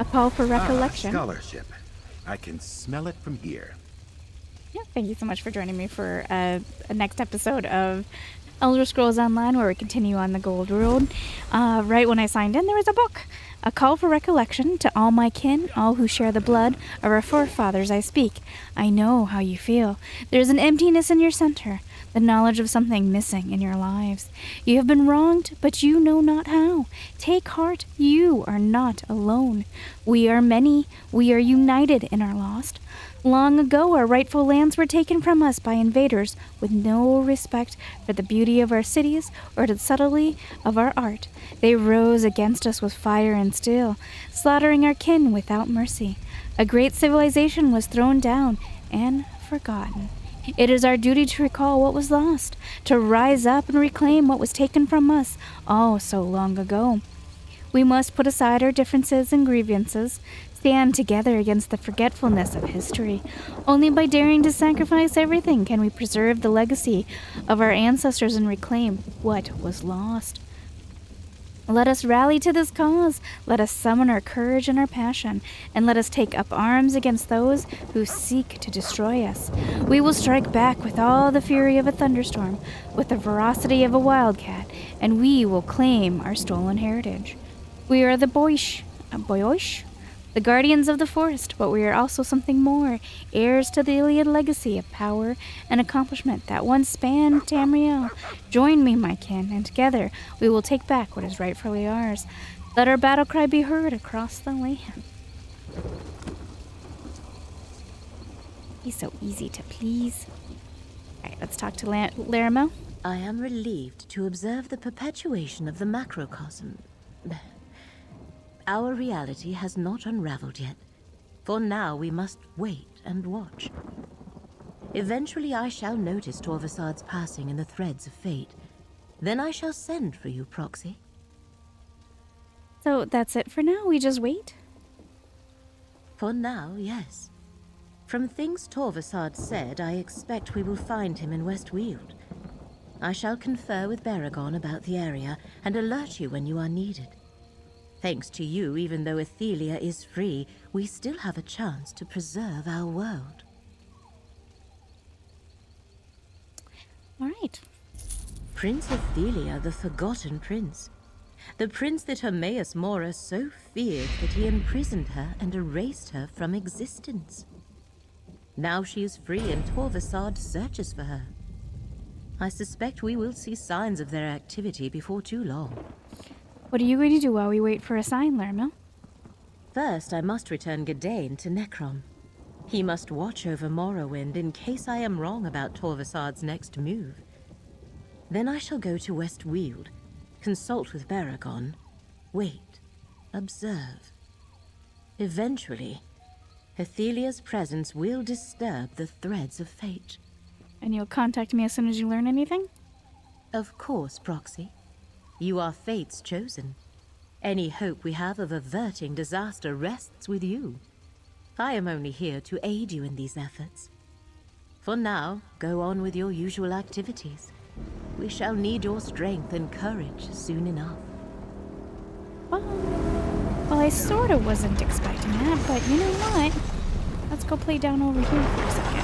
A call for recollection. Scholarship. I can smell it from here. Yeah, thank you so much for joining me for a next episode of Elder Scrolls Online, where we continue on the Gold Road. Right when I signed in, there was a book. A call for recollection to all my kin, all who share the blood of our forefathers I speak. I know how you feel. There's an emptiness in your center, the knowledge of something missing in your lives. You have been wronged, but you know not how. Take heart, you are not alone. We are many, we are united in our lost. Long ago, our rightful lands were taken from us by invaders with no respect for the beauty of our cities or the subtlety of our art. They rose against us with fire and steel, slaughtering our kin without mercy. A great civilization was thrown down and forgotten. It is our duty to recall what was lost, to rise up and reclaim what was taken from us all so long ago. We must put aside our differences and grievances, stand together against the forgetfulness of history. Only by daring to sacrifice everything can we preserve the legacy of our ancestors and reclaim what was lost. Let us rally to this cause. Let us summon our courage and our passion, and let us take up arms against those who seek to destroy us. We will strike back with all the fury of a thunderstorm, with the ferocity of a wildcat, and we will claim our stolen heritage. We are the Boish, the guardians of the forest, but we are also something more, heirs to the Iliad legacy of power and accomplishment that once spanned Tamriel. Join me, my kin, and together we will take back what is rightfully ours. Let our battle cry be heard across the land. He's so easy to please. All right, let's talk to Laramel. I am relieved to observe the perpetuation of the macrocosm. Our reality has not unraveled yet. For now, we must wait and watch. Eventually, I shall notice Torvasad's passing in the threads of fate. Then I shall send for you, Proxy. So that's it for now? We just wait? For now, yes. From things Torvasad said, I expect we will find him in Westweald. I shall confer with Baragon about the area and alert you when you are needed. Thanks to you, even though Athelia is free, we still have a chance to preserve our world. All right. Prince Athelia, the Forgotten Prince. The prince that Hermaeus Mora so feared that he imprisoned her and erased her from existence. Now she is free and Torvasad searches for her. I suspect we will see signs of their activity before too long. What are you going to do while we wait for a sign, Laramel? First, I must return Gadain to Necrom. He must watch over Morrowind in case I am wrong about Torvasad's next move. Then I shall go to Westweald, consult with Baragon, wait, observe. Eventually, Athelia's presence will disturb the threads of fate. And you'll contact me as soon as you learn anything? Of course, Proxy. You are fate's chosen. Any hope we have of averting disaster rests with you. I am only here to aid you in these efforts. For now, go on with your usual activities. We shall need your strength and courage soon enough. Well, I sort of wasn't expecting that, but you know what? Let's go play down over here for a second.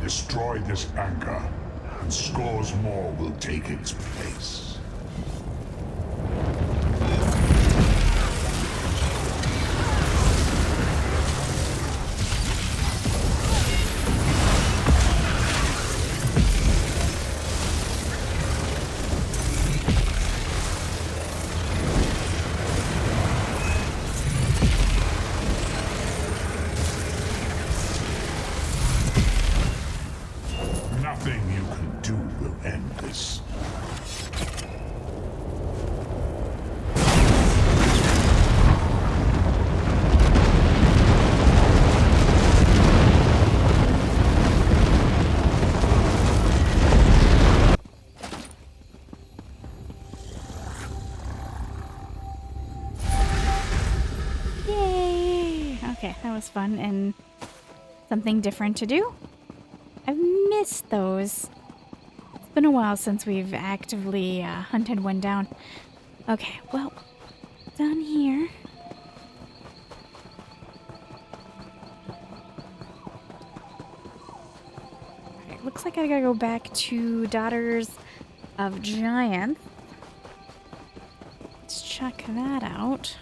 Destroy this anchor, and scores more will take its place. Nothing you can do will end this. Yay! Okay, that was fun and something different to do. I've missed those. It's been a while since we've actively hunted one down. Okay, well, done here. Alright, looks like I gotta go back to Daughters of Giants. Let's check that out.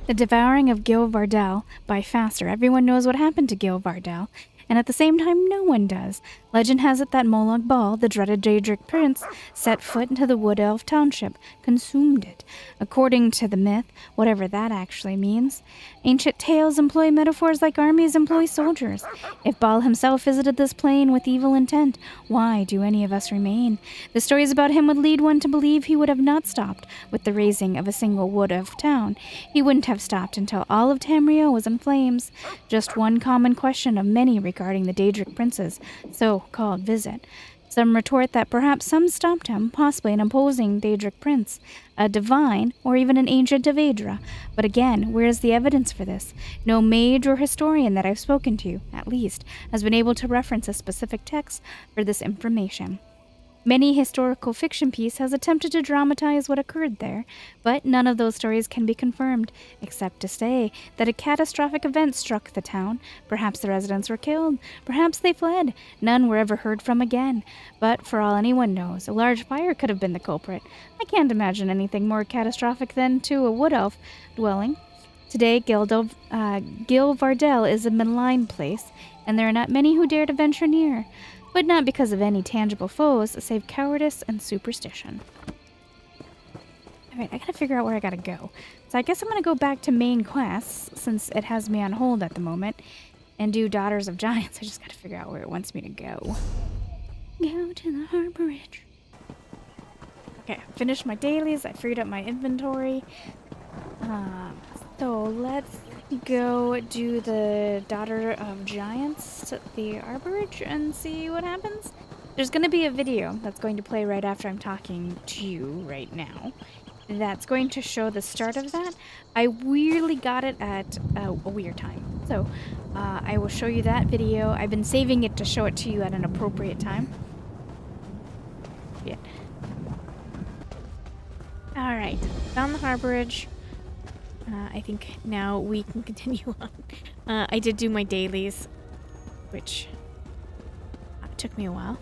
The Devouring of Gil Vardell by Faster. Everyone knows what happened to Gil Vardell, and at the same time no one does. Legend has it that Molag Bal, the dreaded Daedric prince, set foot into the Wood Elf township, consumed it. According to the myth, whatever that actually means, ancient tales employ metaphors like armies employ soldiers. If Bal himself visited this plane with evil intent, why do any of us remain? The stories about him would lead one to believe he would have not stopped with the razing of a single Wood Elf town. He wouldn't have stopped until all of Tamriel was in flames. Just one common question of many regarding the Daedric prince's so-called visit. Some retort that perhaps some stopped him, possibly an opposing Daedric prince, a divine, or even an ancient of Aedra. But again, where is the evidence for this? No mage or historian that I've spoken to, at least, has been able to reference a specific text for this information. Many historical fiction piece has attempted to dramatize what occurred there, but none of those stories can be confirmed, except to say that a catastrophic event struck the town. Perhaps the residents were killed, perhaps they fled. None were ever heard from again. But for all anyone knows, a large fire could have been the culprit. I can't imagine anything more catastrophic than to a wood elf dwelling. Today, Gil Vardell is a malign place, and there are not many who dare to venture near. But not because of any tangible foes, save cowardice and superstition. Alright, I gotta figure out where I gotta go. So I guess I'm gonna go back to main quests, since it has me on hold at the moment, and do Daughters of Giants. I just gotta figure out where it wants me to go. Go to the harborage. Okay, I finished my dailies, I freed up my inventory. So let's go do the Daughter of Giants, the Arborage, and see what happens. There's going to be a video that's going to play right after I'm talking to you right now. That's going to show the start of that. I weirdly got it at a weird time. So I will show you that video. I've been saving it to show it to you at an appropriate time. Yeah. Alright, found the harborage. I think now we can continue on. I did do my dailies, which took me a while.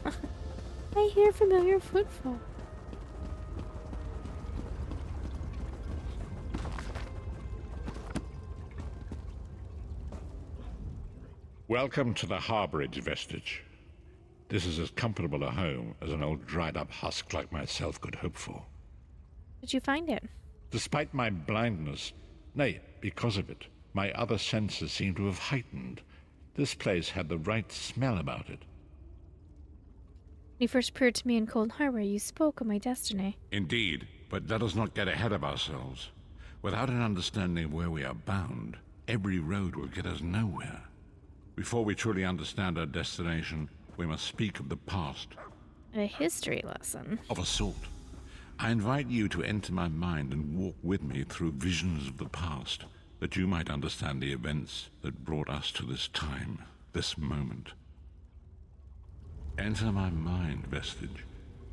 I hear familiar footfall. Welcome to the harborage, Vestige. This is as comfortable a home as an old dried-up husk like myself could hope for. Did you find it? Despite my blindness, nay, because of it, my other senses seem to have heightened. This place had the right smell about it. When you first appeared to me in Cold Harbor, you spoke of my destiny. Indeed, but let us not get ahead of ourselves. Without an understanding of where we are bound, every road will get us nowhere. Before we truly understand our destination, we must speak of the past. A history lesson. Of a sort. I invite you to enter my mind and walk with me through visions of the past, that you might understand the events that brought us to this time, this moment. Enter my mind, Vestige,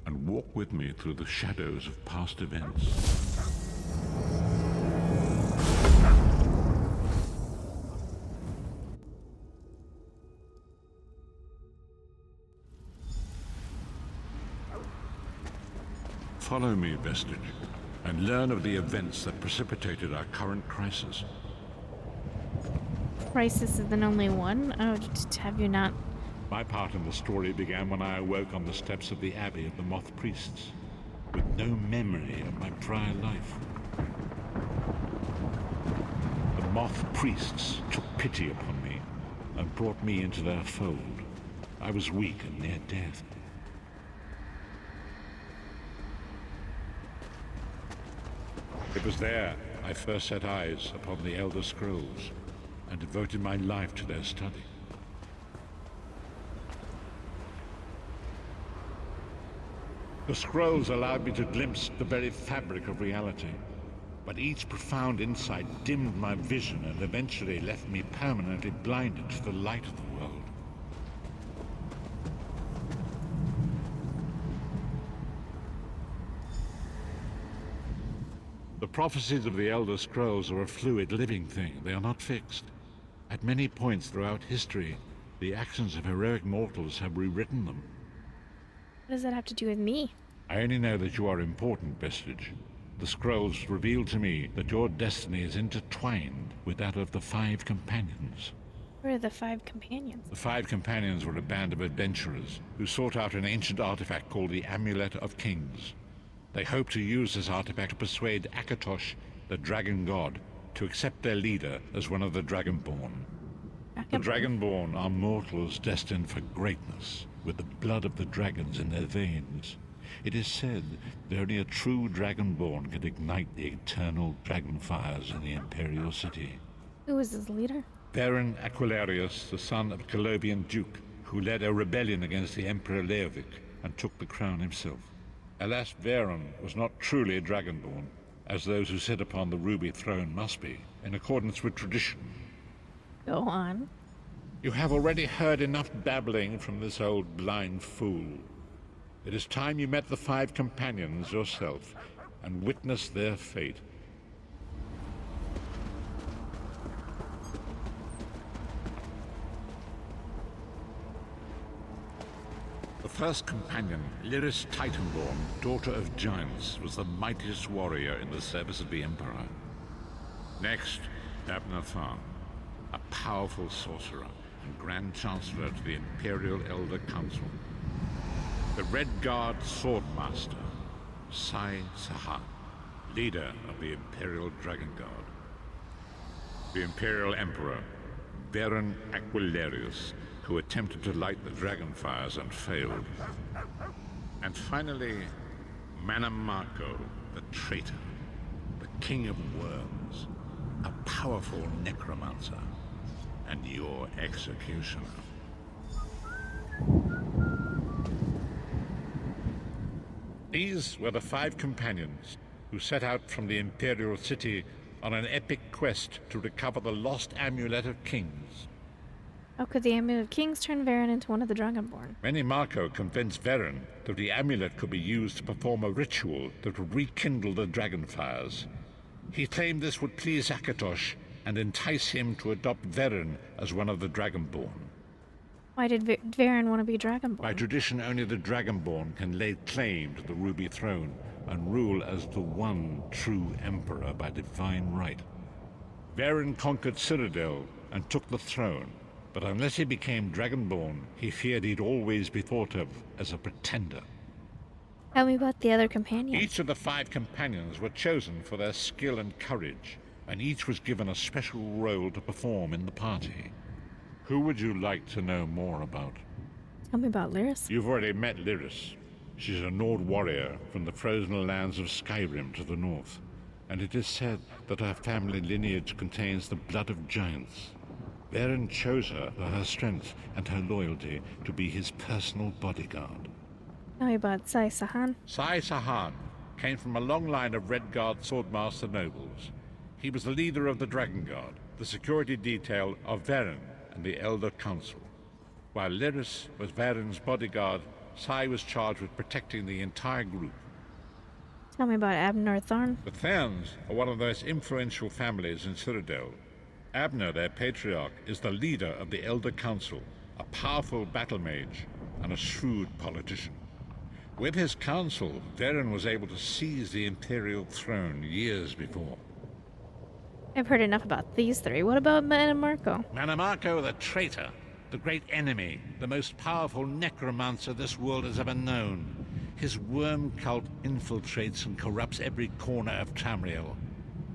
and walk with me through the shadows of past events. Follow me, Vestige, and learn of the events that precipitated our current crisis. Crisis is the only one. Oh, have you not? My part in the story began when I awoke on the steps of the Abbey of the Moth Priests, with no memory of my prior life. The Moth Priests took pity upon me and brought me into their fold. I was weak and near death. It was there I first set eyes upon the Elder Scrolls and devoted my life to their study. The scrolls allowed me to glimpse the very fabric of reality, but each profound insight dimmed my vision and eventually left me permanently blinded to the light of the world. The prophecies of the Elder Scrolls are a fluid, living thing. They are not fixed. At many points throughout history, the actions of heroic mortals have rewritten them. What does that have to do with me? I only know that you are important, Vestige. The scrolls reveal to me that your destiny is intertwined with that of the Five Companions. Where are the Five Companions? The Five Companions were a band of adventurers who sought out an ancient artifact called the Amulet of Kings. They hoped to use this artifact to persuade Akatosh, the dragon god, to accept their leader as one of the Dragonborn. The Dragonborn are mortals destined for greatness, with the blood of the dragons in their veins. It is said that only a true Dragonborn can ignite the eternal dragon fires in the Imperial City. Who is his leader? Baron Aquilarius, the son of a Colovian duke, who led a rebellion against the Emperor Leovic and took the crown himself. Alas, Baron was not truly a Dragonborn, as those who sit upon the ruby throne must be, in accordance with tradition. Go on. You have already heard enough babbling from this old blind fool. It is time you met the Five Companions yourself and witnessed their fate. The first companion, Lyris Titanborn, daughter of giants, was the mightiest warrior in the service of the Emperor. Next, Abner Tharn, a powerful sorcerer and Grand Chancellor to the Imperial Elder Council. The Red Guard Swordmaster, Sai Sahan, leader of the Imperial Dragon Guard. The Imperial Emperor, Baron Aquilarius, who attempted to light the dragon fires and failed. And finally, Manamako, the traitor, the King of Worms, a powerful necromancer, and your executioner. These were the Five Companions who set out from the Imperial City on an epic quest to recover the lost Amulet of Kings. How could the Amulet of Kings turn Varen into one of the Dragonborn? Manamako convinced Varen that the amulet could be used to perform a ritual that would rekindle the dragon fires. He claimed this would please Akatosh and entice him to adopt Varen as one of the Dragonborn. Why did Varen want to be Dragonborn? By tradition, only the Dragonborn can lay claim to the Ruby Throne and rule as the one true Emperor by divine right. Varen conquered Cyrodiil and took the throne, but unless he became Dragonborn, he feared he'd always be thought of as a pretender. Tell me about the other companions. Each of the Five Companions were chosen for their skill and courage, and each was given a special role to perform in the party. Who would you like to know more about? Tell me about Lyris. You've already met Lyris. She's a Nord warrior from the frozen lands of Skyrim to the north, and it is said that her family lineage contains the blood of giants. Varen chose her for her strength and her loyalty to be his personal bodyguard. Tell me about Sai Sahan. Sai Sahan came from a long line of Red Guard Swordmaster nobles. He was the leader of the Dragon Guard, the security detail of Varen and the Elder Council. While Lyris was Varen's bodyguard, Sai was charged with protecting the entire group. Tell me about Abner Tharn. The Tharns are one of the most influential families in Cyrodiil. Abner, their patriarch, is the leader of the Elder Council, a powerful battle mage and a shrewd politician. With his council, Varen was able to seize the Imperial throne years before. I've heard enough about these three. What about Manamarco? Manamarco the traitor, the great enemy, the most powerful necromancer this world has ever known. His worm cult infiltrates and corrupts every corner of Tamriel.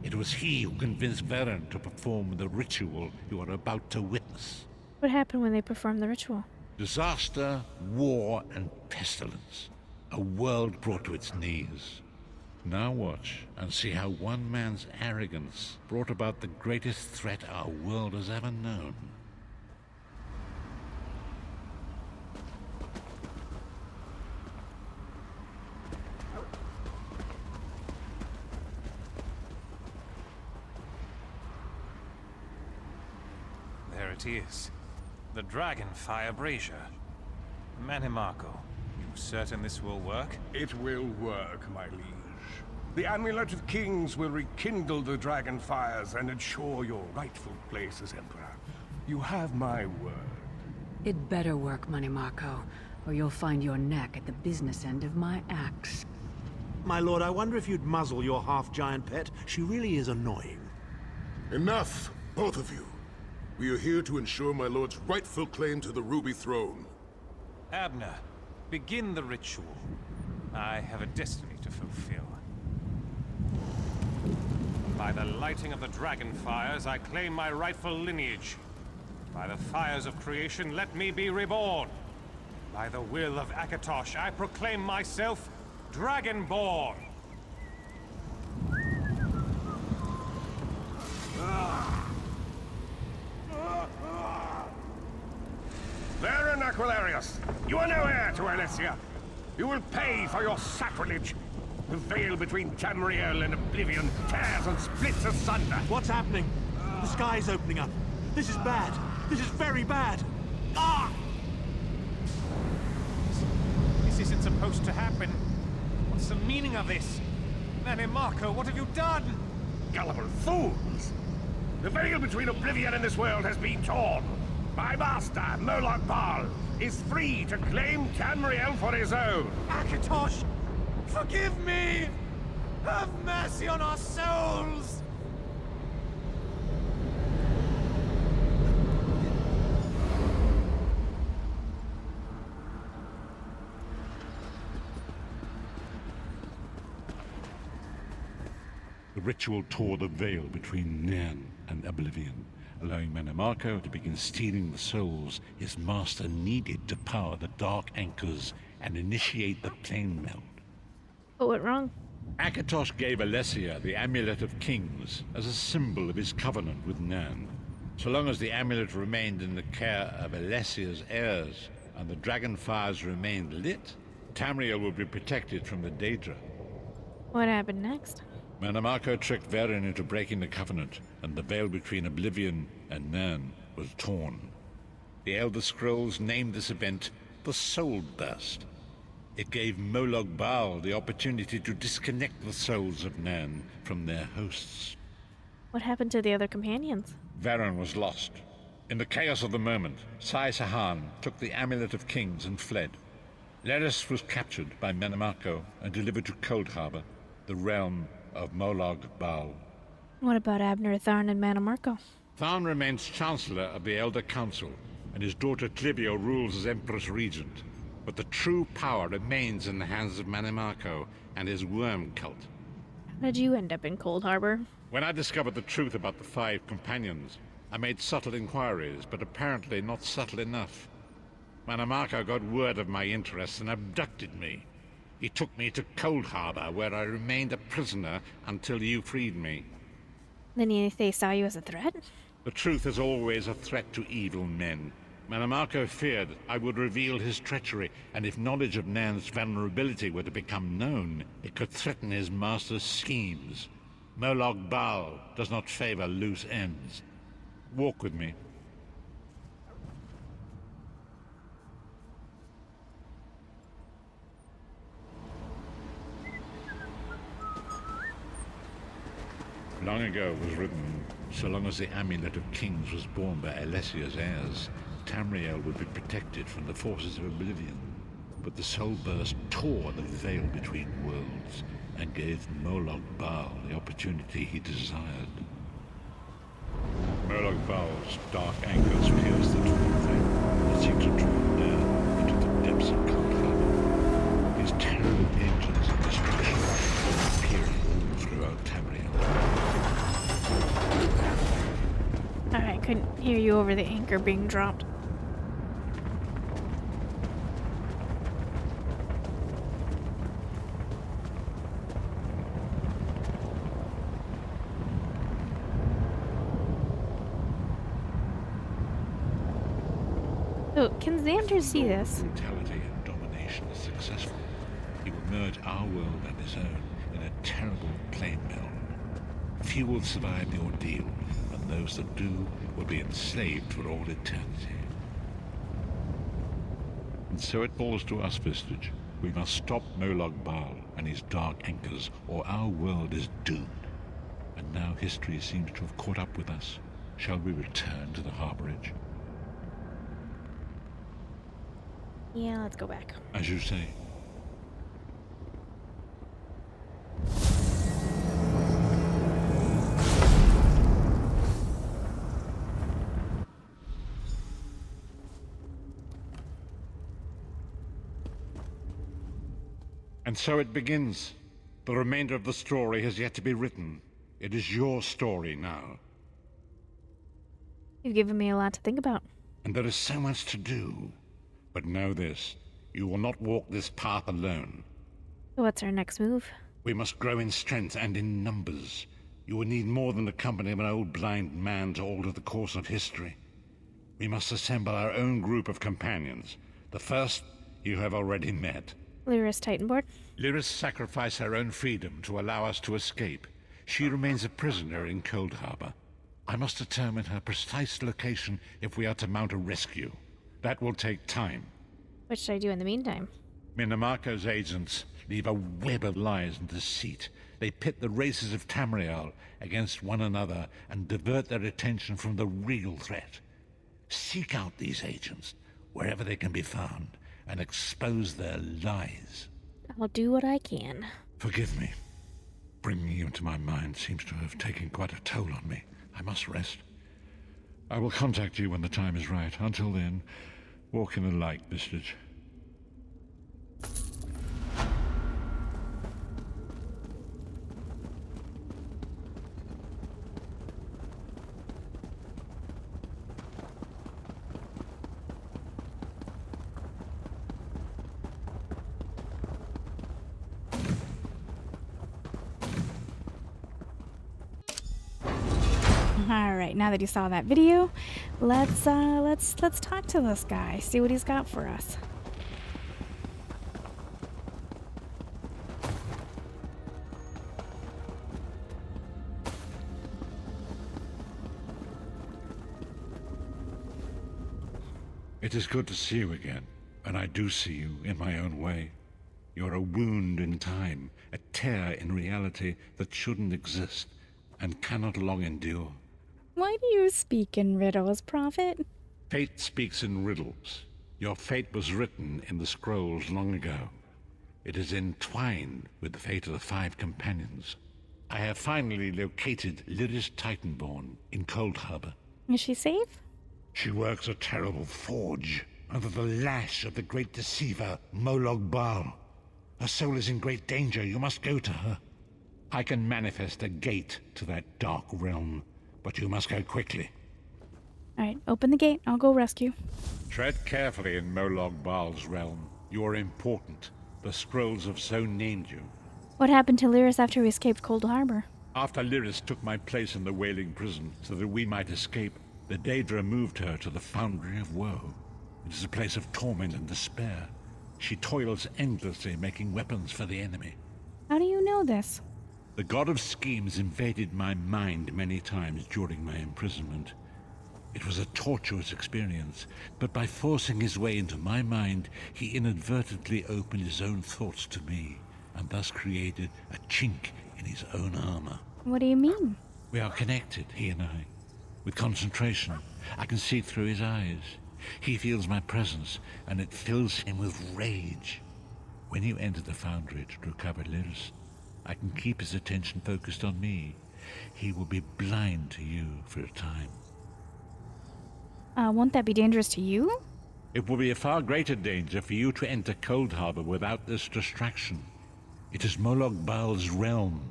It was he who convinced Varen to perform the ritual you are about to witness. What happened when they performed the ritual? Disaster, war, and pestilence. A world brought to its knees. Now watch and see how one man's arrogance brought about the greatest threat our world has ever known. There it is. The Dragonfire Brazier. Manimarco, you certain this will work? It will work, my liege. The Amulet of Kings will rekindle the dragon fires and ensure your rightful place as Emperor. You have my word. It better work, Manimarco, or you'll find your neck at the business end of my axe. My lord, I wonder if you'd muzzle your half-giant pet. She really is annoying. Enough, both of you. We are here to ensure my lord's rightful claim to the Ruby Throne. Abner, begin the ritual. I have a destiny to fulfill. By the lighting of the dragon fires, I claim my rightful lineage. By the fires of creation, let me be reborn. By the will of Akatosh, I proclaim myself Dragonborn. Varen Aquilarius, you are no heir to Alessia. You will pay for your sacrilege. The veil between Tamriel and Oblivion tears and splits asunder. What's happening? The sky's opening up. This is bad. This is very bad. Ah! This isn't supposed to happen. What's the meaning of this? Manimarco, what have you done? Gullible fools! The veil between Oblivion and this world has been torn. My master, Moloch Baal, is free to claim Tamriel for his own. Akatosh, forgive me! Have mercy on our souls! The ritual tore the veil between Nan and Oblivion, allowing Manimarco to begin stealing the souls his master needed to power the dark anchors and initiate the plane melt. What went wrong? Akatosh gave Alessia the Amulet of Kings as a symbol of his covenant with Nan. So long as the amulet remained in the care of Alessia's heirs and the dragon fires remained lit, Tamriel would be protected from the Daedra. What happened next? Manimarco tricked Varen into breaking the covenant, and the veil between Oblivion and Nan was torn. The Elder Scrolls named this event the Soul Burst. It gave Moloch Baal the opportunity to disconnect the souls of Nan from their hosts. What happened to the other companions? Varen was lost. In the chaos of the moment, Sai Sahan took the Amulet of Kings and fled. Leris was captured by Manimarco and delivered to Cold Harbor, the realm of Moloch Baal. What about Abner, Tharn, and Manimarco? Tharn remains Chancellor of the Elder Council, and his daughter Clivio rules as Empress Regent. But the true power remains in the hands of Manimarco and his worm cult. How did you end up in Cold Harbor? When I discovered the truth about the 5 companions, I made subtle inquiries, but apparently not subtle enough. Manimarco got word of my interests and abducted me. He took me to Cold Harbor, where I remained a prisoner until you freed me. Then they saw you as a threat? The truth is always a threat to evil men. Manimarco feared I would reveal his treachery, and if knowledge of Nan's vulnerability were to become known, it could threaten his master's schemes. Moloch Baal does not favor loose ends. Walk with me. Long ago was written, so long as the Amulet of Kings was borne by Alessia's heirs, Tamriel would be protected from the forces of Oblivion. but the soul burst tore the veil between worlds and gave Molag Bal the opportunity he desired. Molag Bal's dark anchors pierced the torn veil and seemed to draw down into the depths of Conflict. His terrible engines of destruction were appearing all throughout Tamriel. I couldn't hear you over the anchor being dropped. So, can Xander see this? Brutality and domination is successful. He will merge our world and his own in a terrible plain meld. Few will survive the ordeal, and those that do will be enslaved for all eternity. And so it falls to us, Vistage. We must stop Molag Bal and his dark anchors, or our world is doomed. And now history seems to have caught up with us. Shall we return to the harborage? Yeah, let's go back. As you say. And so it begins. The remainder of the story has yet to be written. It is your story now. You've given me a lot to think about. And there is so much to do. But know this, you will not walk this path alone. So what's our next move? We must grow in strength and in numbers. You will need more than the company of an old blind man to alter the course of history. We must assemble our own group of companions. The first you have already met. Lyris Titanboard? Lyris sacrificed her own freedom to allow us to escape. She remains a prisoner in Cold Harbor. I must determine her precise location if we are to mount a rescue. That will take time. What should I do in the meantime? Minamarco's agents leave a web of lies and deceit. They pit the races of Tamriel against one another and divert their attention from the real threat. Seek out these agents, wherever they can be found, and expose their lies. I'll do what I can. Forgive me. Bringing you into my mind seems to have taken quite a toll on me. I must rest. I will contact you when the time is right. Until then, walk in the light, Vistage. All right, now that you saw that video, let's talk to this guy, see what he's got for us. It is good to see you again, and I do see you in my own way. You're a wound in time, a tear in reality that shouldn't exist and cannot long endure. Why do you speak in riddles, Prophet? Fate speaks in riddles. Your fate was written in the scrolls long ago. It is entwined with the fate of the 5 companions. I have finally located Lyris Titanborn in Cold Harbor. Is she safe? She works a terrible forge under the lash of the great deceiver, Molag Bal. Her soul is in great danger. You must go to her. I can manifest a gate to that dark realm, but you must go quickly. All right, open the gate. I'll go rescue. Tread carefully in Molag Bal's realm. You are important. The scrolls have so named you. What happened to Lyris after we escaped Cold Harbor? After Lyris took my place in the Wailing Prison so that we might escape, the Daedra moved her to the Foundry of Woe. It is a place of torment and despair. She toils endlessly making weapons for the enemy. How do you know this? The god of schemes invaded my mind many times during my imprisonment. It was a tortuous experience, but by forcing his way into my mind, he inadvertently opened his own thoughts to me, and thus created a chink in his own armor. What do you mean? We are connected, he and I. With concentration, I can see through his eyes. He feels my presence, and it fills him with rage. When you enter the foundry to recover Lyris, I can keep his attention focused on me. He will be blind to you for a time. Won't that be dangerous to you? It will be a far greater danger for you to enter Cold Harbor without this distraction. It is Moloch Baal's realm,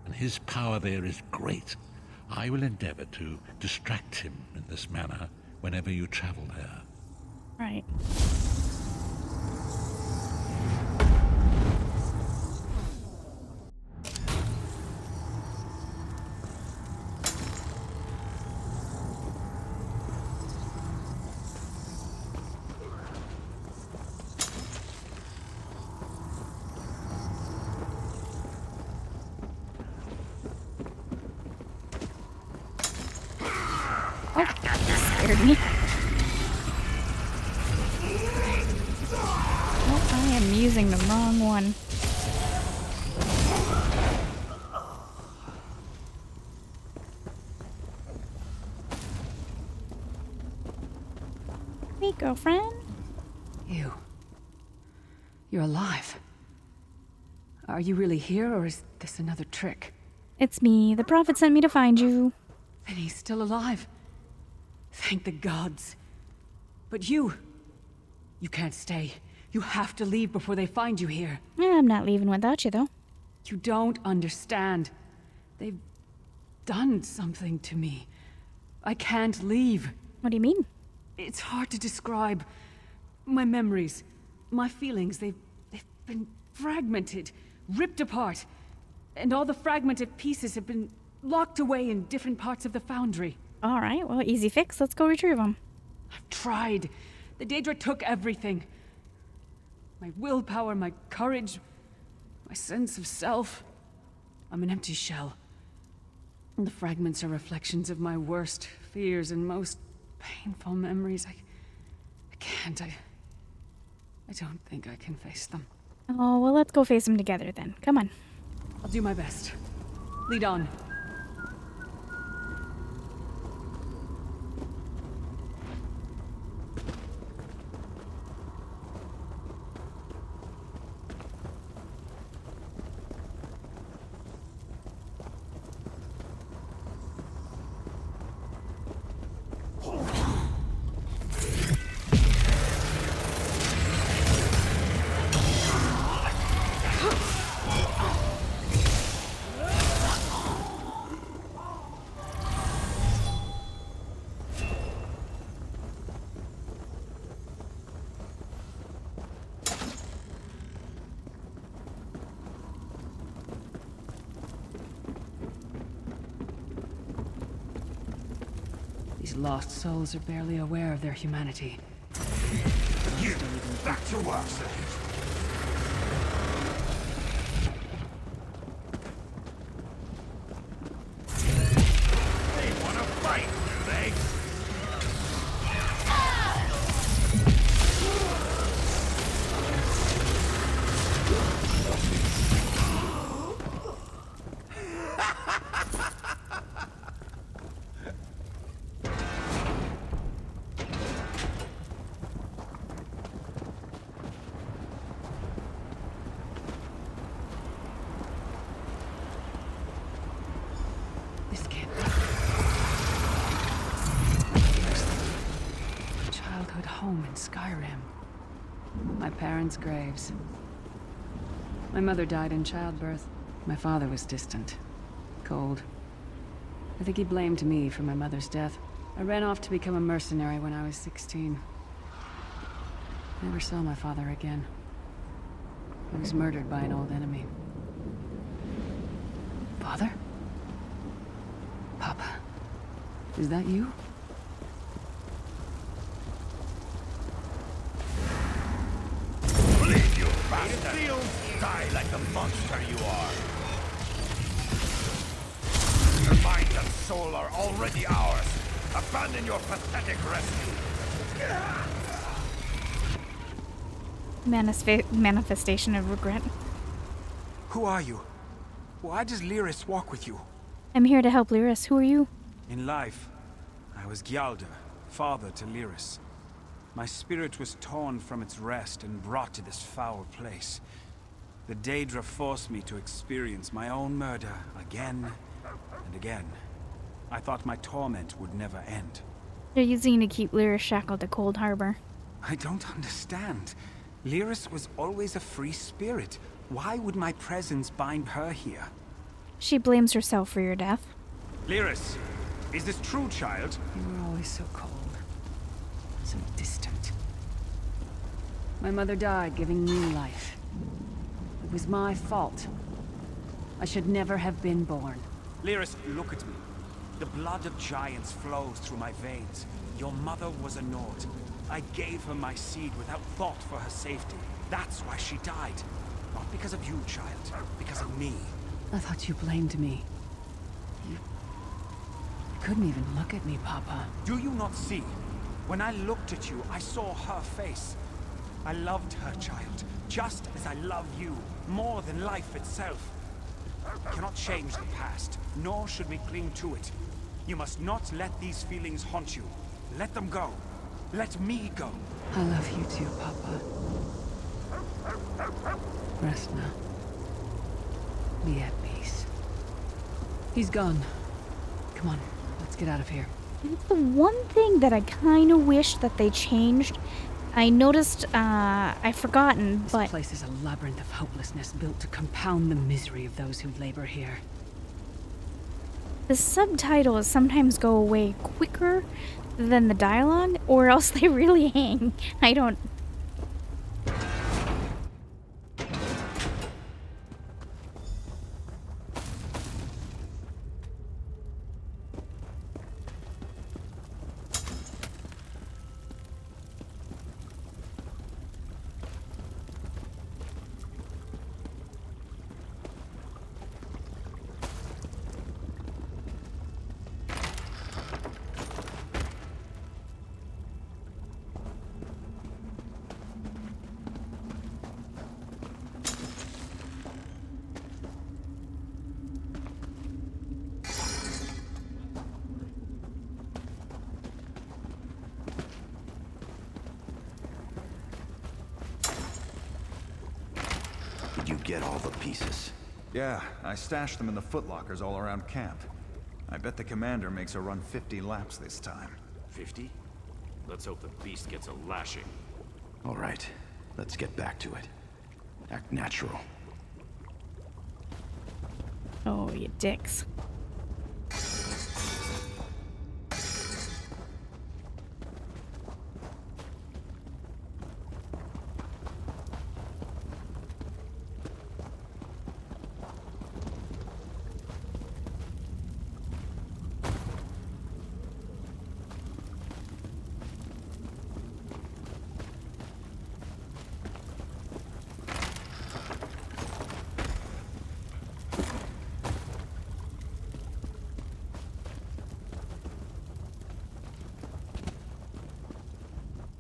and his power there is great. I will endeavor to distract him in this manner whenever you travel there. Right. Scared me. Oh, I am using the wrong one. Hey, girlfriend. You're alive. Are you really here, or is this another trick? It's me. The prophet sent me to find you. Then he's still alive. Thank the gods. But you can't stay. You have to leave before they find you here. I'm not leaving without you, though. You don't understand. They've done something to me. I can't leave. What do you mean? It's hard to describe. My memories, my feelings, they've been fragmented, ripped apart. And all the fragmented pieces have been locked away in different parts of the foundry. All right, well, easy fix. Let's go retrieve them. I've tried. The Daedra took everything. My willpower, my courage, my sense of self. I'm an empty shell. And the fragments are reflections of my worst fears and most painful memories. I can't. I don't think I can face them. Oh, well, let's go face them together then. Come on. I'll do my best. Lead on. These lost souls are barely aware of their humanity. You, back to work, sir. They wanna fight, do they? Graves. My mother died in childbirth. My father was distant, cold. I think he blamed me for my mother's death. I ran off to become a mercenary when I was 16. I never saw my father again. He was murdered by an old enemy. Father? Papa? Is that you? Die like the monster you are. Your mind and soul are already ours. Abandon your pathetic rescue. Manifestation of regret. Who are you? Why does Lyris walk with you? I'm here to help Lyris. Who are you? In life, I was Gyalda, father to Lyris. My spirit was torn from its rest and brought to this foul place. The Daedra forced me to experience my own murder again and again. I thought my torment would never end. They're using to keep Lyris shackled to Cold Harbor. I don't understand. Lyris was always a free spirit. Why would my presence bind her here? She blames herself for your death. Lyris, is this true, child? You were always so cold. So distant. My mother died giving me life. It was my fault. I should never have been born. Lyris, look at me. The blood of giants flows through my veins. Your mother was a Nord. I gave her my seed without thought for her safety. That's why she died. Not because of you, child. Because of me. I thought you blamed me. You couldn't even look at me, Papa. Do you not see? When I looked at you, I saw her face. I loved her, child. Just as I love you. More than life itself. You cannot change the past, nor should we cling to it. You must not let these feelings haunt you. Let them go. Let me go. I love you too, Papa. Rest now. Be at peace. He's gone. Come on, let's get out of here. It's the one thing that I kind of wish that they changed. I noticed, I've forgotten, but... This place is a labyrinth of hopelessness built to compound the misery of those who labor here. The subtitles sometimes go away quicker than the dialogue, or else they really hang. I don't... Did you get all the pieces? Yeah, I stashed them in the footlockers all around camp. I bet the commander makes her run 50 laps this time. 50? Let's hope the beast gets a lashing. All right, let's get back to it. Act natural. Oh, you dicks.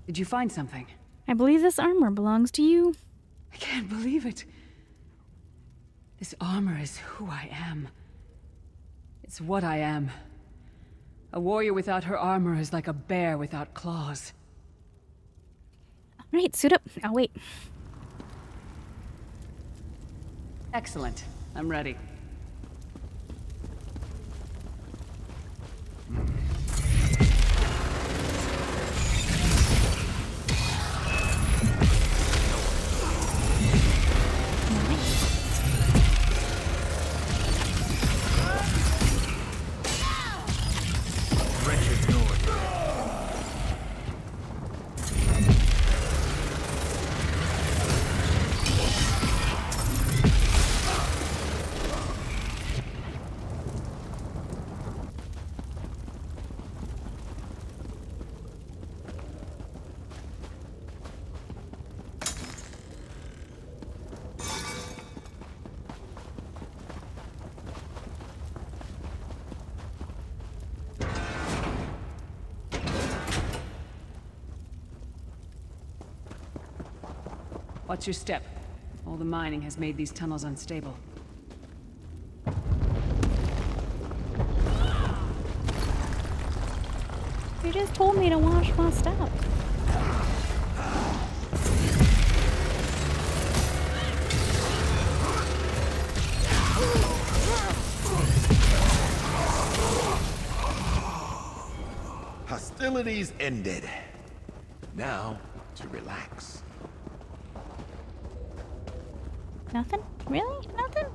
Did you find something? I believe this armor belongs to you. I can't believe it. This armor is who I am. It's what I am. A warrior without her armor is like a bear without claws. Alright, suit up. I'll wait. Excellent. I'm ready. Watch your step. All the mining has made these tunnels unstable. You just told me to watch my step. Hostilities ended. Now, to relax. Nothing? Really? Nothing?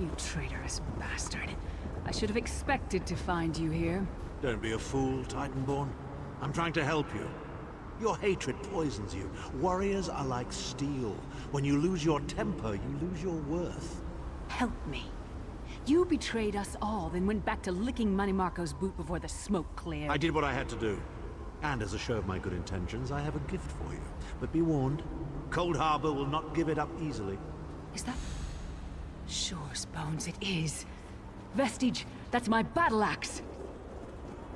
You traitorous bastard. I should have expected to find you here. Don't be a fool, Titanborn. I'm trying to help you. Your hatred poisons you. Warriors are like steel. When you lose your temper, you lose your worth. Help me. You betrayed us all, then went back to licking Manny Marco's boot before the smoke cleared. I did what I had to do. And as a show of my good intentions, I have a gift for you. But be warned, Cold Harbor will not give it up easily. Is that... Sure, Bones, it is. Vestige, that's my battle axe.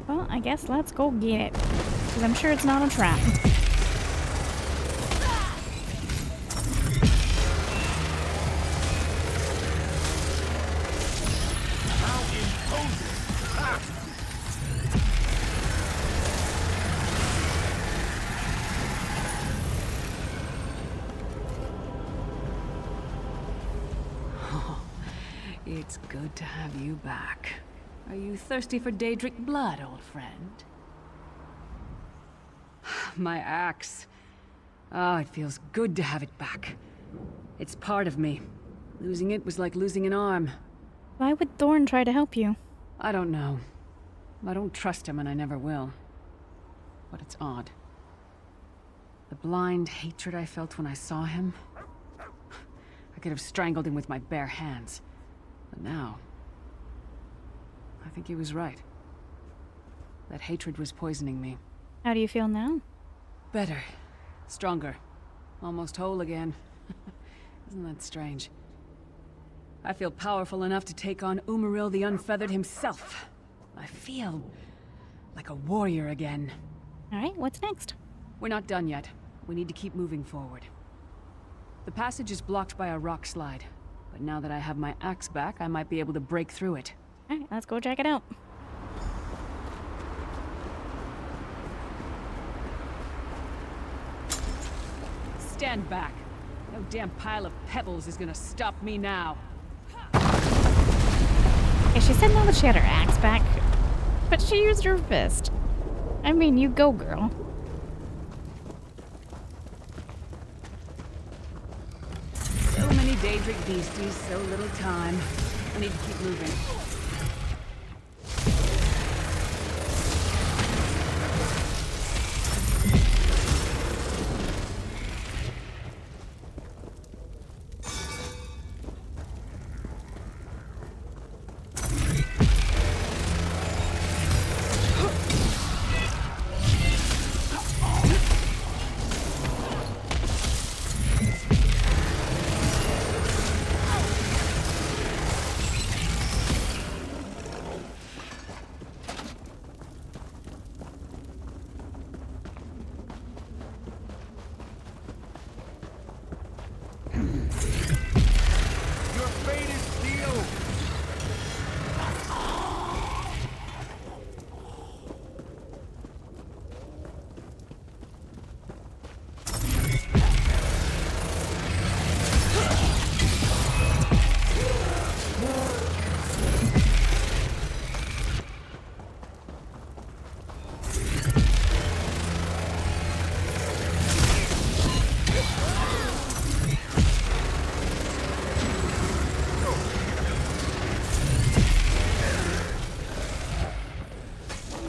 Well, I guess let's go get it. Because I'm sure it's not a trap. How imposing! Ah! It's good to have you back. Are you thirsty for Daedric blood, old friend? My axe. Oh, it feels good to have it back. It's part of me. Losing it was like losing an arm. Why would Thorn try to help you? I don't know. I don't trust him and I never will. But it's odd. The blind hatred I felt when I saw him... I could have strangled him with my bare hands. But now... I think he was right. That hatred was poisoning me. How do you feel now? Better. Stronger. Almost whole again. Isn't that strange? I feel powerful enough to take on Umaril the Unfeathered himself. I feel... like a warrior again. Alright, what's next? We're not done yet. We need to keep moving forward. The passage is blocked by a rock slide. But now that I have my axe back, I might be able to break through it. Alright, let's go check it out. Stand back. No damn pile of pebbles is gonna stop me now. Yeah, she said now that she had her axe back, but she used her fist. I mean, you go, girl. So many Daedric beasties, so little time. I need to keep moving.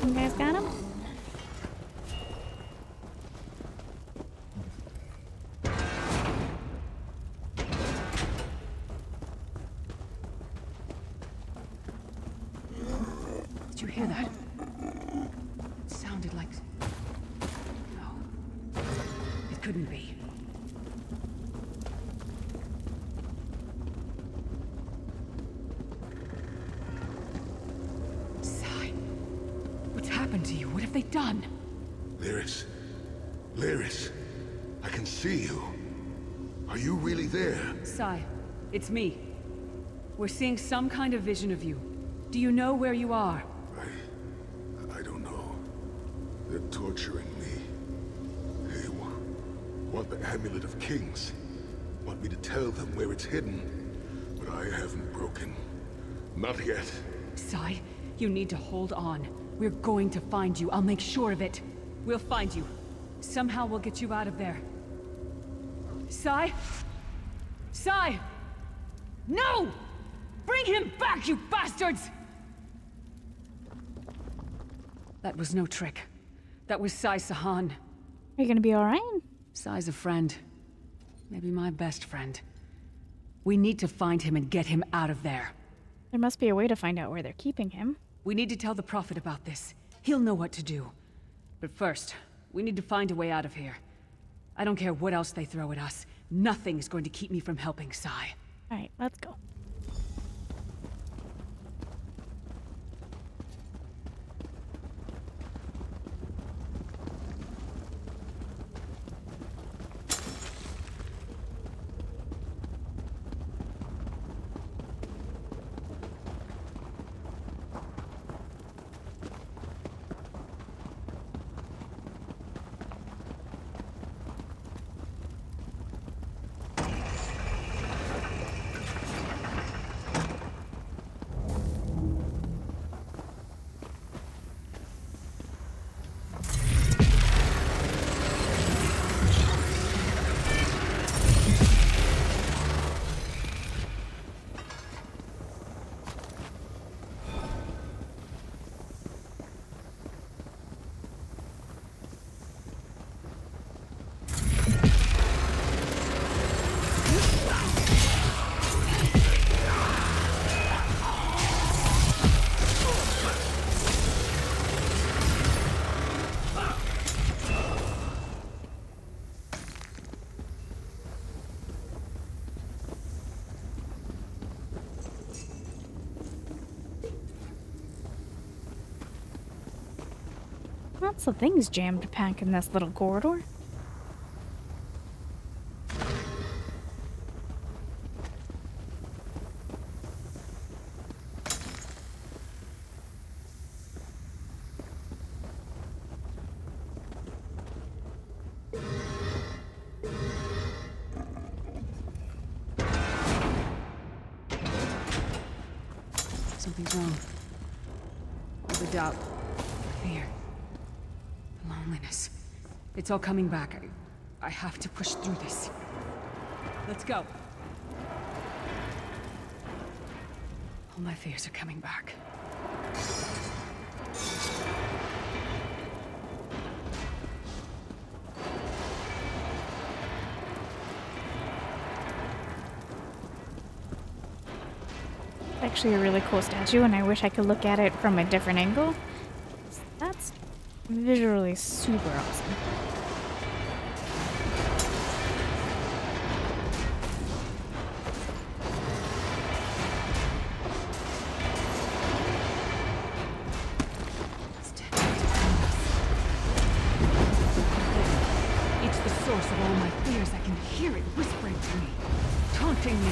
You guys got him? Did you hear that? It sounded like... No. It couldn't be. What's happened to you? What have they done? Lyris. Lyris. I can see you. Are you really there? Sai, it's me. We're seeing some kind of vision of you. Do you know where you are? I don't know. They're torturing me. They want the Amulet of Kings. Want me to tell them where it's hidden. But I haven't broken. Not yet. Sai, you need to hold on. We're going to find you. I'll make sure of it. We'll find you. Somehow we'll get you out of there. Sai? Sai! No! Bring him back, you bastards! That was no trick. That was Sai Sahan. Are you gonna be alright? Sai's a friend. Maybe my best friend. We need to find him and get him out of there. There must be a way to find out where they're keeping him. We need to tell the Prophet about this. He'll know what to do. But first, we need to find a way out of here. I don't care what else they throw at us. Nothing's going to keep me from helping Sai. Alright, let's go. Lots of things jammed packed in this little corridor. Something's wrong. The doubt. Fear. Loneliness. It's all coming back. I have to push through this. Let's go. All my fears are coming back. Actually a really cool statue, and I wish I could look at it from a different angle. That's visually super awesome. It's the source of all my fears. I can hear it whispering to me, taunting me.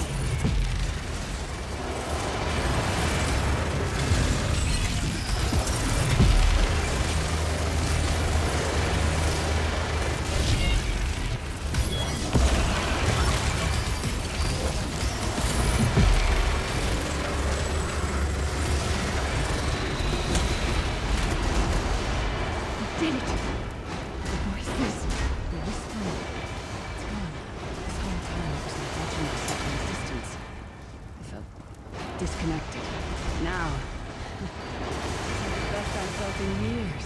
Disconnected. Now, the best I've felt in years.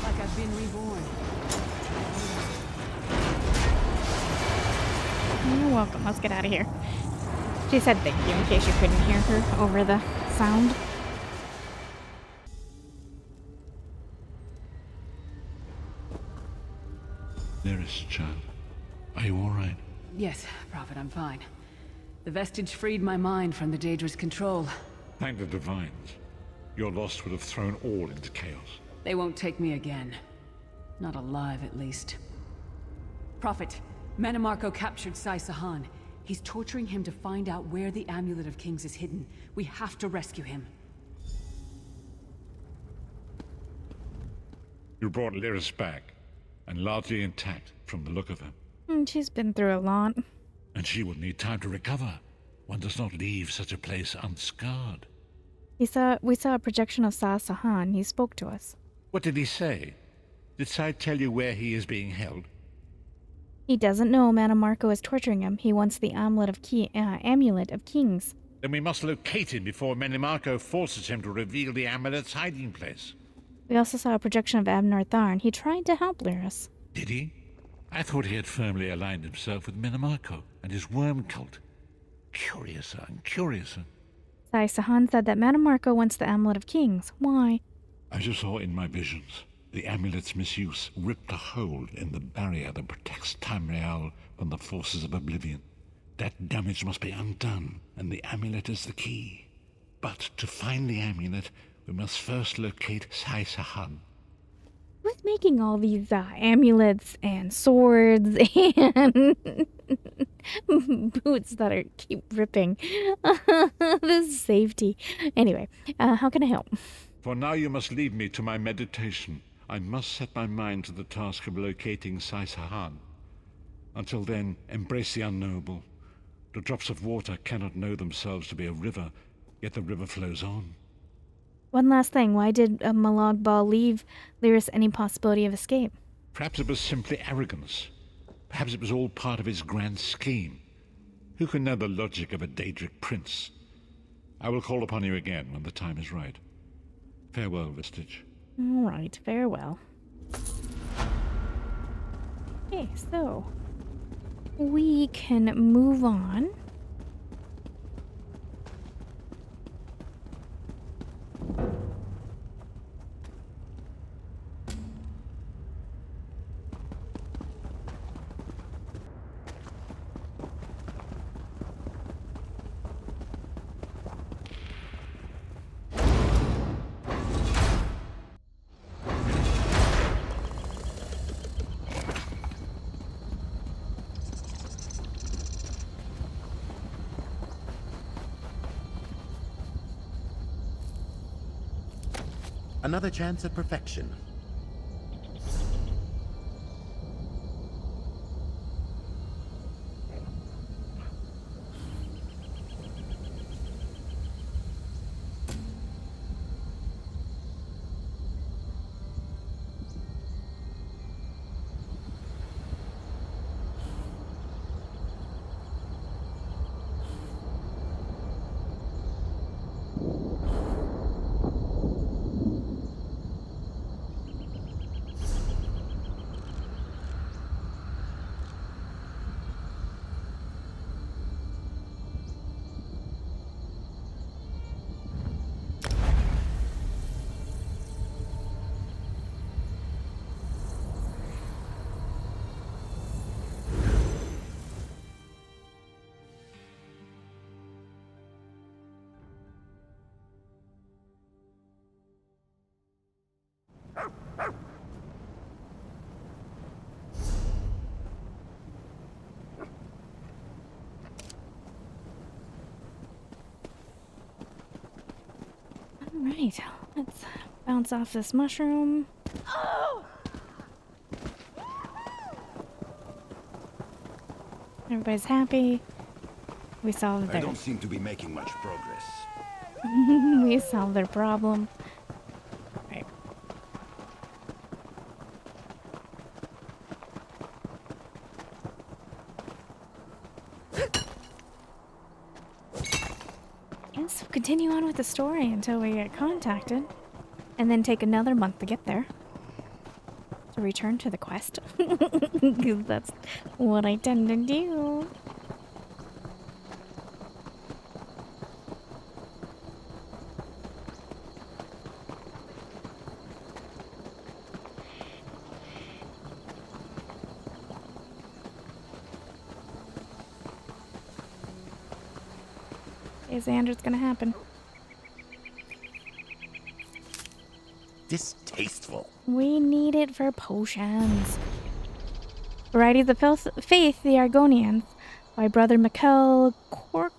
Like I've been reborn. You're welcome. Let's get out of here. She said thank you in case you couldn't hear her over the sound. Dearest child, are you all right? Yes, Prophet, I'm fine. The vestige freed my mind from the Daedra's control. Thank the Divines. Your loss would have thrown all into chaos. They won't take me again. Not alive, at least. Prophet, Manimarco captured Sai Sahan. He's torturing him to find out where the Amulet of Kings is hidden. We have to rescue him. You brought Lyris back, and largely intact from the look of her. She's been through a lot. And she will need time to recover. One does not leave such a place unscarred. We saw a projection of Sai Sahan. He spoke to us. What did he say? Did Sai tell you where he is being held? He doesn't know Manimarco is torturing him. He wants the Amulet of Kings. Then we must locate him before Manimarco forces him to reveal the amulet's hiding place. We also saw a projection of Abner Tharn. He tried to help Lyris. Did he? I thought he had firmly aligned himself with Manimarco and his worm cult. Curiouser and curiouser. Sai Sahan said that Manimarco wants the Amulet of Kings. Why? As you saw in my visions, the amulet's misuse ripped a hole in the barrier that protects Tamriel from the forces of oblivion. That damage must be undone, and the amulet is the key. But to find the amulet, we must first locate Sai Sahan. Who's making all these amulets and swords and boots that keep ripping? This is safety. Anyway, how can I help? For now you must leave me to my meditation. I must set my mind to the task of locating Sai Sahan. Until then, embrace the unknowable. The drops of water cannot know themselves to be a river, yet the river flows on. One last thing. Why did Malag Bal leave Lyris any possibility of escape? Perhaps it was simply arrogance. Perhaps it was all part of his grand scheme. Who can know the logic of a Daedric prince? I will call upon you again when the time is right. Farewell, Vestige. All right, farewell. Okay, so we can move on. Another chance at perfection. Alright, let's bounce off this mushroom. Oh! Everybody's happy. We solved I their... don't seem to be making much progress. We solved their problem. Right. Yes, we'll continue on with the story until we get contacted. And then take another month to get there. To return to the quest. Because that's what I tend to do. Is Andrew's gonna happen? Distasteful. We need it for potions. Varieties of Faith, the Argonians, by Brother Mikkel Corpexar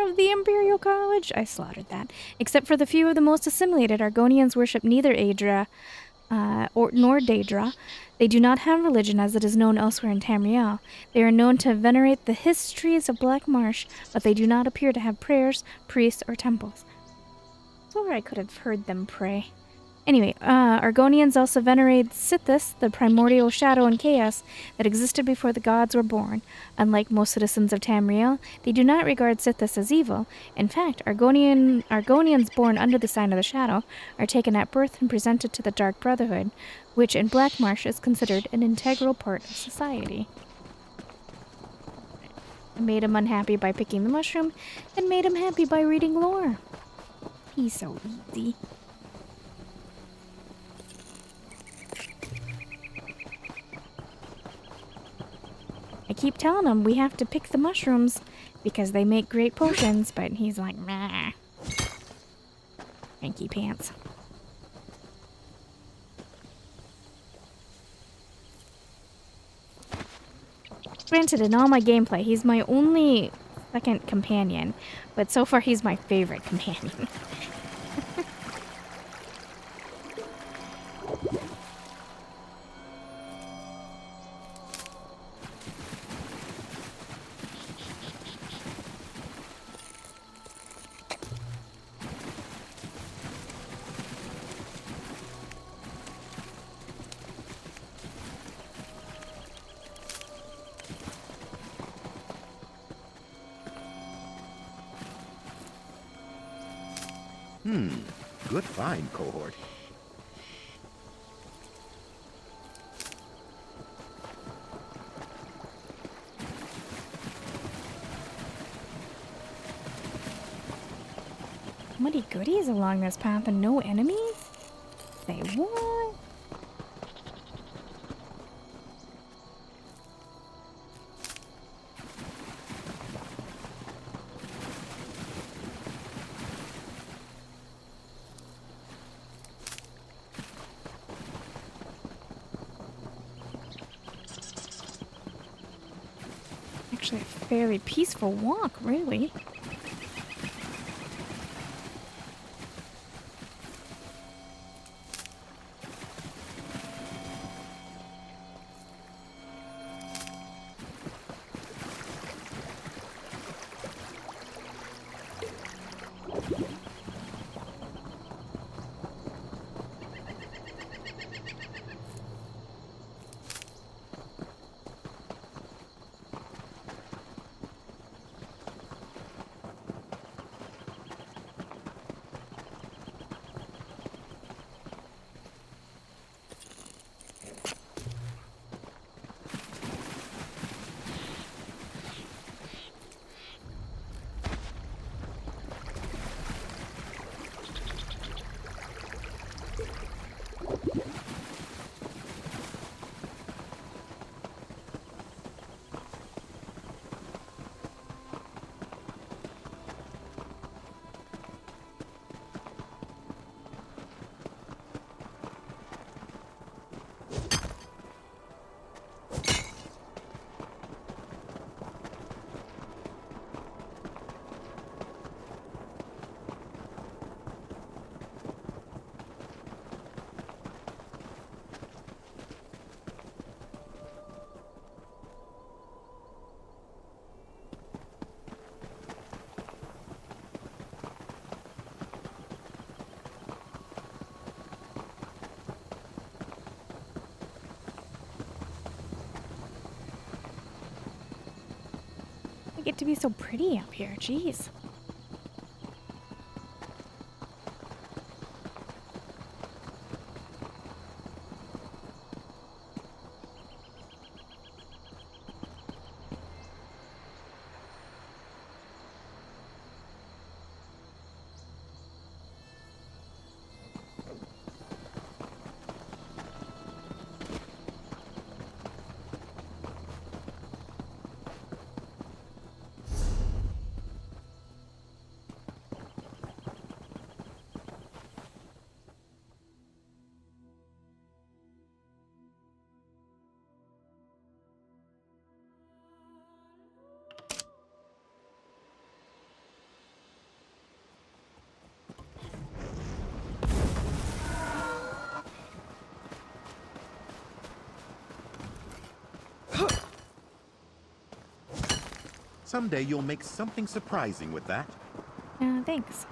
of the Imperial College. I slaughtered that. Except for the few of the most assimilated, Argonians worship neither Aedra nor Daedra. They do not have religion as it is known elsewhere in Tamriel. They are known to venerate the histories of Black Marsh, but they do not appear to have prayers, priests, or temples. So I could have heard them pray. Anyway, Argonians also venerate Sithis, the primordial shadow and chaos that existed before the gods were born. Unlike most citizens of Tamriel, they do not regard Sithis as evil. In fact, Argonians born under the sign of the shadow are taken at birth and presented to the Dark Brotherhood, which in Black Marsh is considered an integral part of society. I made him unhappy by picking the mushroom, and made him happy by reading lore. He's so easy. I keep telling him we have to pick the mushrooms because they make great potions, but he's like, meh. Hanky pants. Granted, in all my gameplay, he's my only second companion, but so far he's my favorite companion. Good find, cohort. So many goodies along this path and no enemies? Say what? Actually, a fairly peaceful walk, really. I get to be so pretty up here, jeez. Someday you'll make something surprising with that. Thanks.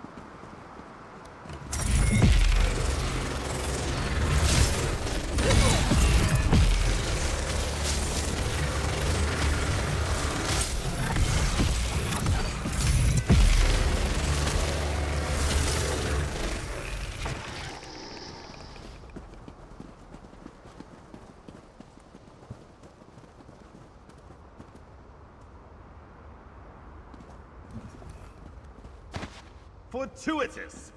Fortuitous!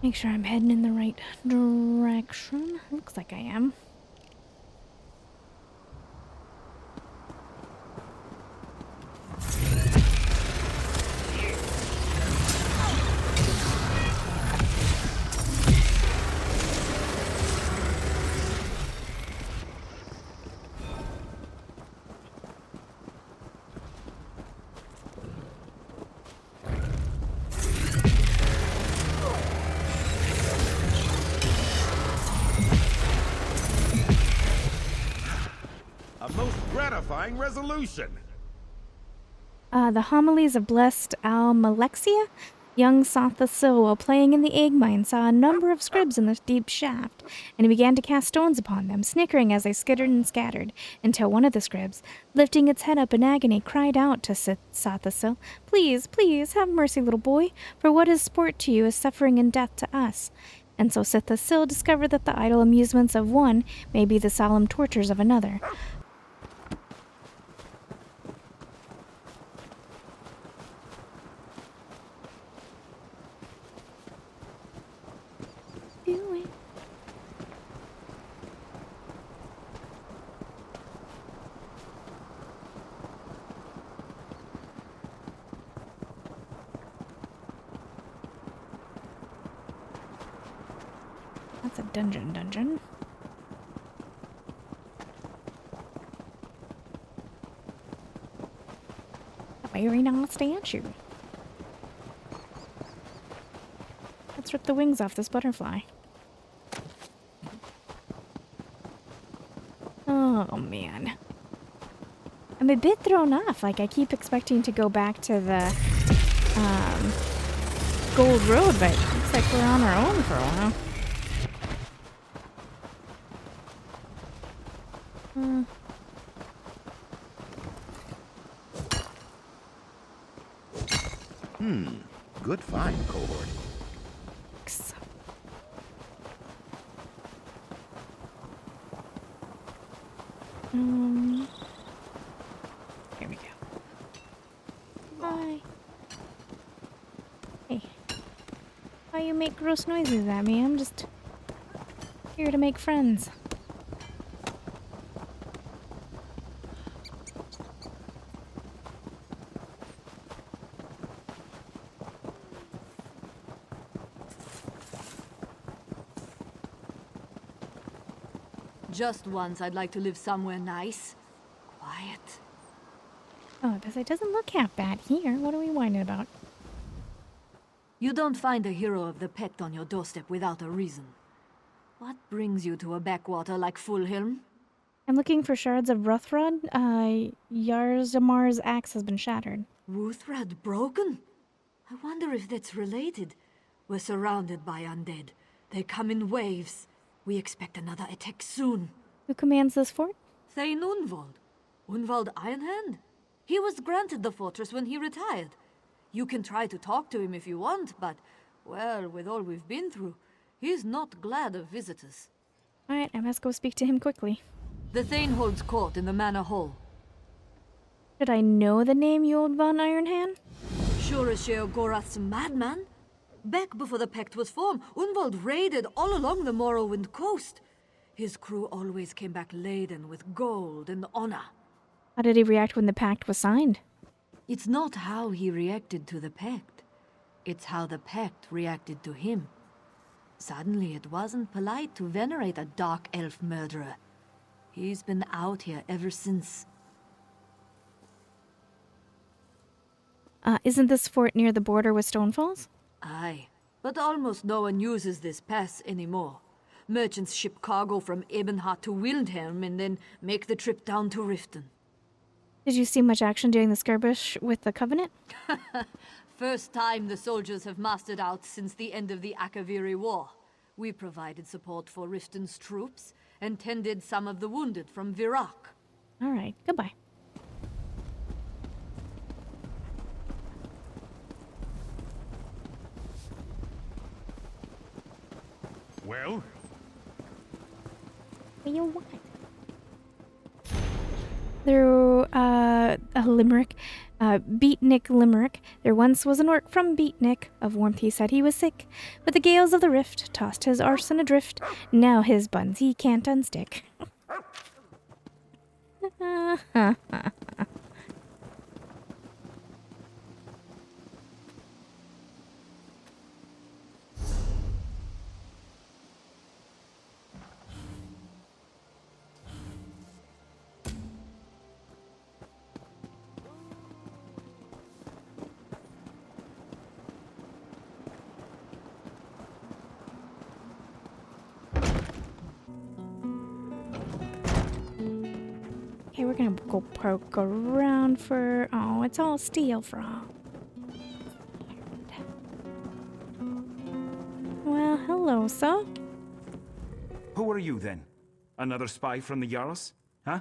Make sure I'm heading in the right direction. Looks like I am. Gratifying resolution. The homilies of blessed Almalexia, young Sothasil, while playing in the egg mine, saw a number of scribs in the deep shaft, and he began to cast stones upon them, snickering as they skittered and scattered, until one of the scribs, lifting its head up in agony, cried out to Sothasil, "Please, please, have mercy, little boy, for what is sport to you is suffering and death to us." And so Sothasil discovered that the idle amusements of one may be the solemn tortures of another. That's a dungeon. A very nice statue. Let's rip the wings off this butterfly. Oh man. I'm a bit thrown off. Like, I keep expecting to go back to the Gold Road, but it looks like we're on our own for a while. Good find, cohort. Here we go. Hi. Hey. Why you make gross noises at me? I'm just here to make friends. Just once, I'd like to live somewhere nice. Quiet. Oh, it doesn't look half bad here. What are we whining about? You don't find a hero of the Pact on your doorstep without a reason. What brings you to a backwater like Fulhelm? I'm looking for shards of Ruthrod. Yarzamar's axe has been shattered. Ruthrod broken? I wonder if that's related. We're surrounded by undead. They come in waves. We expect another attack soon. Who commands this fort? Thane Unwald. Unwald Ironhand? He was granted the fortress when he retired. You can try to talk to him if you want, but, well, with all we've been through, he's not glad of visitors. Alright, I must go speak to him quickly. The Thane holds court in the Manor Hall. Did I know the name Yuld von Ironhand? Sure as Sheogorath's madman. Back before the Pact was formed, Unwald raided all along the Morrowind coast. His crew always came back laden with gold and honor. How did he react when the pact was signed? It's not how he reacted to the Pact. It's how the Pact reacted to him. Suddenly, it wasn't polite to venerate a dark elf murderer. He's been out here ever since. Isn't this fort near the border with Stonefalls? Aye. but almost no one uses this pass anymore. Merchants ship cargo from Ebenhart to Wildhelm and then make the trip down to Riften. Did you see much action during the skirmish with the Covenant? First time the soldiers have mustered out since the end of the Akaviri War. We provided support for Riften's troops and tended some of the wounded from Virak. All right, goodbye. Well? What do you want? Through a limerick, Beatnik limerick. There once was an orc from Beatnik. Of warmth he said he was sick, but the gales of the rift tossed his arson adrift. Now his buns he can't unstick. Okay, we're gonna go poke around for... Oh, it's all steel from. Well, hello, sir. Who are you then? Another spy from the Jarls? Huh?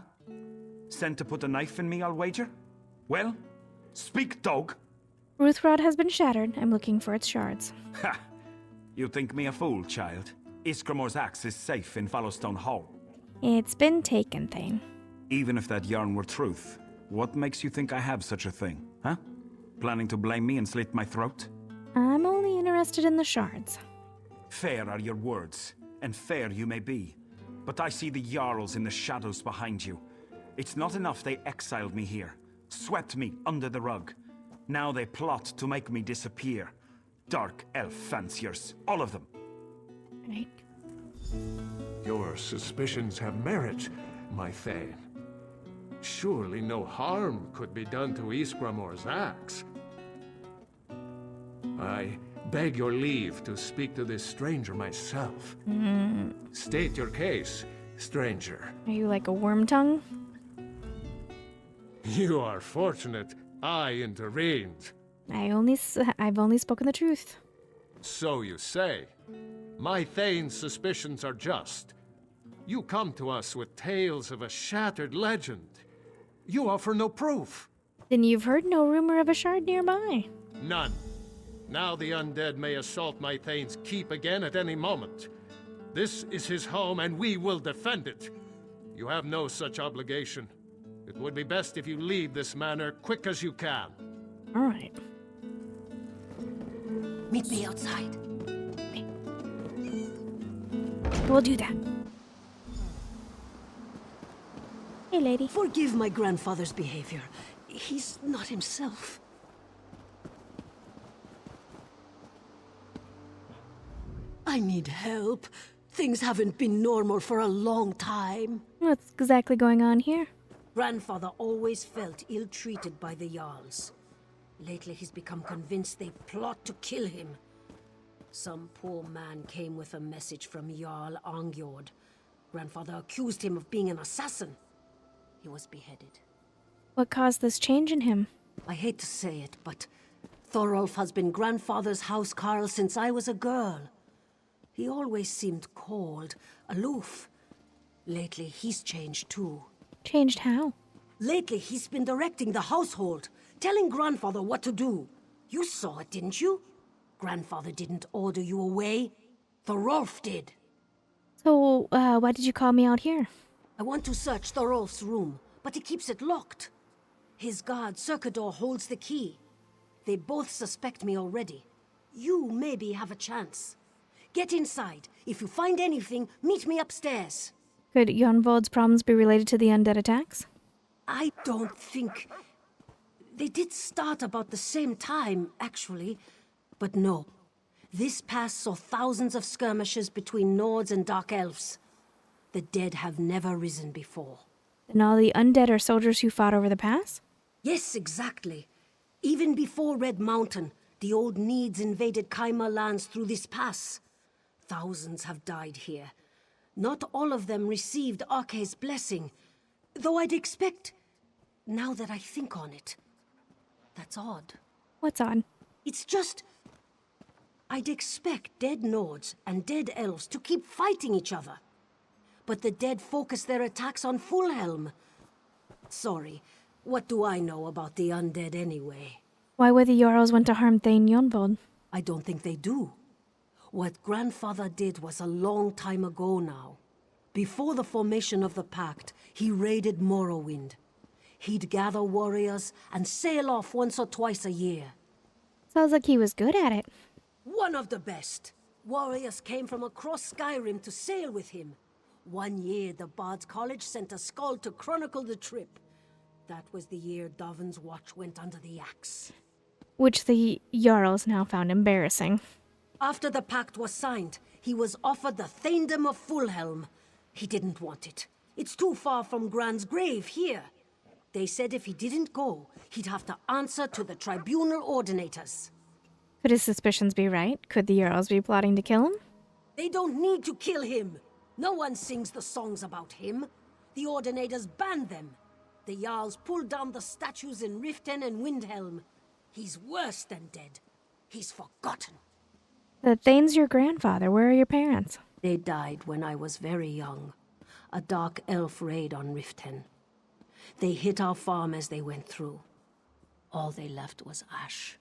Sent to put a knife in me, I'll wager? Well, speak, dog. Ruthrod has been shattered. I'm looking for its shards. Ha! You think me a fool, child? Iskramor's axe is safe in Fallowstone Hall. It's been taken, Thane. Even if that yarn were truth, what makes you think I have such a thing, huh? Planning to blame me and slit my throat? I'm only interested in the shards. Fair are your words, and fair you may be. But I see the Jarls in the shadows behind you. It's not enough they exiled me here, swept me under the rug. Now they plot to make me disappear. Dark elf fanciers, all of them. Right. Your suspicions have merit, my Thane. Surely no harm could be done to Iskramor's axe. I beg your leave to speak to this stranger myself. State your case, stranger. Are you like a worm tongue? You are fortunate I intervened. I've only spoken the truth. So you say. My Thane's suspicions are just. You come to us with tales of a shattered legend. You offer no proof. Then you've heard no rumor of a shard nearby. None. Now the undead may assault my Thane's keep again at any moment. This is his home, and we will defend it. You have no such obligation. It would be best if you leave this manor quick as you can. All right. Meet me outside. We'll do that. Hey, lady. Forgive my grandfather's behavior. He's not himself. I need help. Things haven't been normal for a long time. What's exactly going on here? Grandfather always felt ill-treated by the Jarls. Lately he's become convinced they plot to kill him. Some poor man came with a message from Jarl Angjord. Grandfather accused him of being an assassin. He was beheaded. What caused this change in him? I hate to say it, but Thorolf has been grandfather's housecarl since I was a girl. He always seemed cold, aloof. Lately, he's changed too. Changed how? Lately, he's been directing the household, telling grandfather what to do. You saw it, didn't you? Grandfather didn't order you away. Thorolf did. So, why did you call me out here? I want to search Thorolf's room, but he keeps it locked. His guard, Circador, holds the key. They both suspect me already. You maybe have a chance. Get inside. If you find anything, meet me upstairs. Could Yonvold's problems be related to the undead attacks? I don't think... They did start about the same time, actually. But no. This pass saw thousands of skirmishes between Nords and Dark Elves. The dead have never risen before. And all the undead are soldiers who fought over the pass? Yes, exactly. Even before Red Mountain, The old Needs invaded Kaima lands through this pass. Thousands have died here. Not all of them received Arke's blessing, though I'd expect, now that I think on it. That's odd. What's odd? It's just... I'd expect dead Nords and dead elves to keep fighting each other. But the dead focus their attacks on Fulhelm. Sorry, what do I know about the undead anyway? Why would the Jarls want to harm Thane Yonvold? I don't think they do. What Grandfather did was a long time ago now. Before the formation of the Pact, he raided Morrowind. He'd gather warriors and sail off once or twice a year. Sounds like he was good at it. One of the best. Warriors came from across Skyrim to sail with him. One year, the Bard's College sent a skald to chronicle the trip. That was the year Davon's watch went under the axe. Which the Jarls now found embarrassing. After the pact was signed, he was offered the Thanedom of Fulhelm. He didn't want it. It's too far from Gran's grave here. They said if he didn't go, he'd have to answer to the tribunal ordinators. Could his suspicions be right? Could the Jarls be plotting to kill him? They don't need to kill him. No one sings the songs about him. The ordinators banned them. The Jarls pulled down the statues in Riften and Windhelm. He's worse than dead. He's forgotten. The Thane's your grandfather. Where are your parents? They died when I was very young. A dark elf raid on Riften. They hit our farm as they went through. All they left was ash.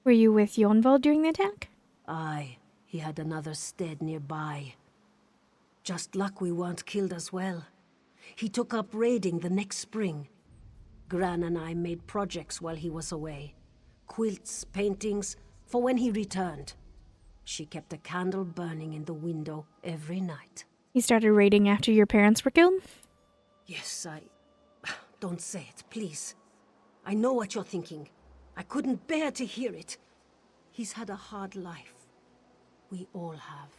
Were you with Yonvold during the attack? Aye. He had another stead nearby. Just luck we weren't killed as well. He took up raiding the next spring. Gran and I made projects while he was away. Quilts, paintings, for when he returned. She kept a candle burning in the window every night. He started raiding after your parents were killed? Yes, Don't say it, please. I know what you're thinking. I couldn't bear to hear it. He's had a hard life. We all have.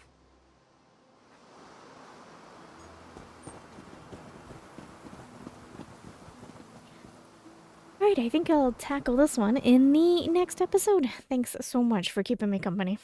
Alright, I think I'll tackle this one in the next episode. Thanks so much for keeping me company.